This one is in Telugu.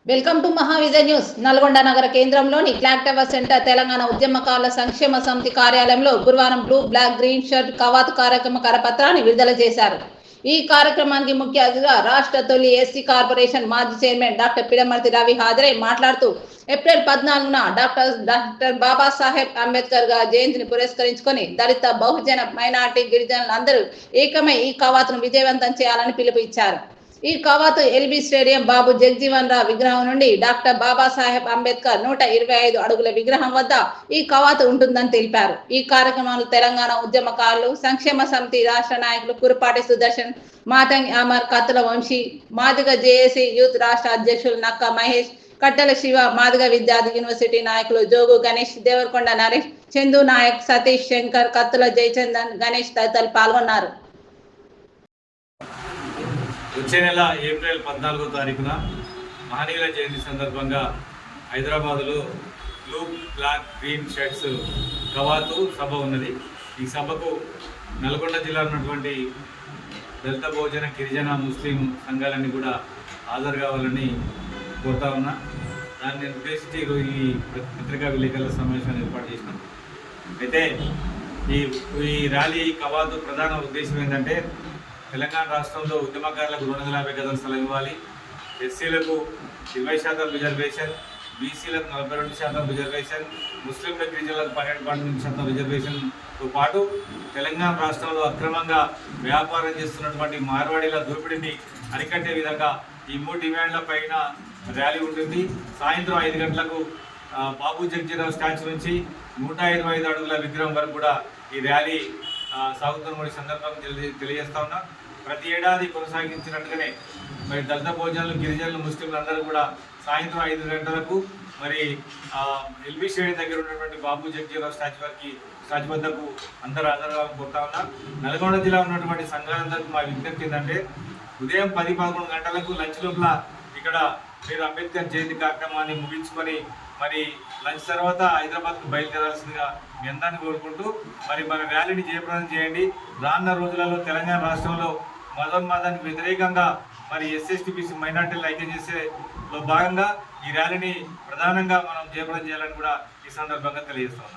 Welcome to Mahavijay news. Nalgonda నగర కేంద్రంలోని క్లాక్ టవర్ సెంటర్ తెలంగాణ ఉద్యమకారుల సంక్షేమ సమితి కార్యాలయంలో గురువారం బ్లూ బ్లాక్ గ్రీన్ షర్ట్ కవాతు కార్యక్రమ కరపత్రాన్ని విడుదల చేశారు. ఈ కార్యక్రమానికి ముఖ్య అతిథిగా రాష్ట్ర తొలి ఎస్సీ కార్పొరేషన్ మాజీ చైర్మన్ డాక్టర్ పిడమర్తి రవి హాజరై మాట్లాడుతూ ఏప్రిల్ 14న డాక్టర్ బాబాసాహెబ్ అంబేద్కర్ గారి జయంతిని పురస్కరించుకొని దళిత బహుజన మైనార్టీ గిరిజనులందరూ ఏకమై ఈ కవాతును విజయవంతం చేయాలని పిలుపు ఇచ్చారు. ఈ కవాతు ఎల్బీ స్టేడియం బాబు జగజీవన్ రావు విగ్రహం నుండి డాక్టర్ బాబాసాహెబ్ అంబేద్కర్ 125 అడుగుల విగ్రహం వద్ద ఈ కవాతు ఉంటుందని తెలిపారు. ఈ కార్యక్రమంలో తెలంగాణ ఉద్యమకారులు సంక్షేమ సమితి రాష్ట్ర నాయకులు కురుపాటి సుదర్శన్, మాతంగి అమర్, కత్తుల వంశీ, మాదిగ జేఏసీ యూత్ రాష్ట్ర అధ్యక్షులు నక్క మహేష్, కట్టెల శివ, మాదిగ విద్యార్థి యూనివర్సిటీ నాయకులు జోగు గణేష్, దేవరకొండ నరేష్, చందు నాయక్, సతీష్, శంకర్, కత్తుల జయచందన్, గణేష్ తదితరులు పాల్గొన్నారు. వచ్చే నెల ఏప్రిల్ 14వ తారీఖున మహనీయుల జయంతి సందర్భంగా హైదరాబాదులో బ్లూ బ్లాక్ గ్రీన్ షర్ట్స్ కవాతు సభ ఉన్నది. ఈ సభకు నల్గొండ జిల్లా ఉన్నటువంటి దళిత బహుజన గిరిజన ముస్లిం సంఘాలన్నీ కూడా హాజరు కావాలని కోరుతా ఉన్నా. దాన్ని ఉద్దేశించి ఈ పత్రికా విలేకరుల సమావేశాన్ని ఏర్పాటు చేసినాం. అయితే ఈ ర్యాలీ కవాతు ప్రధాన ఉద్దేశం ఏంటంటే తెలంగాణ రాష్ట్రంలో ఉద్యమకారులకు 250 గజాల స్థలం ఇవ్వాలి, ఎస్సీలకు 20% రిజర్వేషన్, బీసీలకు 42% రిజర్వేషన్, ముస్లింల గిరిజనులకు 12% రిజర్వేషన్తో పాటు తెలంగాణ రాష్ట్రంలో అక్రమంగా వ్యాపారం చేస్తున్నటువంటి మార్వాడీల దోపిడీని అరికట్టే విధంగా ఈ 3 డిమాండ్ల పైన ర్యాలీ ఉంటుంది. సాయంత్రం 5 గంటలకు బాబు జగజీవన్ స్టాచ్యూ నుంచి 125 అడుగుల విగ్రహం వరకు కూడా ఈ ర్యాలీ సాగుతున్న సందర్భంగా తెలియజేస్తా ఉన్నా. ప్రతి ఏడాది కొనసాగించినట్టుగానే మరి దళిత భోజనాలు గిరిజనులు ముస్లింలు అందరూ కూడా సాయంత్రం 5 గంటలకు మరి ఎల్బీ స్టేడియం దగ్గర ఉన్నటువంటి బాబు జగజీవన్ స్టాచ్యూ వద్దకు అందరూ హాజరుగా కోరుతా ఉన్నా. నల్గొండ జిల్లా ఉన్నటువంటి సంఘాలందరికీ మా విజ్ఞప్తి ఏంటంటే ఉదయం 10-11 గంటలకు లంచ్ లోపల ఇక్కడ మీరు అంబేద్కర్ జయంతి కార్యక్రమాన్ని ముగించుకొని మరి లంచ్ తర్వాత హైదరాబాద్కు బయలుదేరాల్సిందిగా మీ అందరినీ కోరుకుంటూ మరి మన ర్యాలీని జయప్రదం చేయండి. రానున్న రోజులలో తెలంగాణ రాష్ట్రంలో మతానికి వ్యతిరేకంగా మరి ఎస్సీ/ఎస్టీ/బీసీ మైనార్టీలు ఐక్యం చేసేలో భాగంగా ఈ ర్యాలీని ప్రధానంగా మనం జయప్రదం చేయాలని కూడా ఈ సందర్భంగా తెలియజేస్తున్నాం.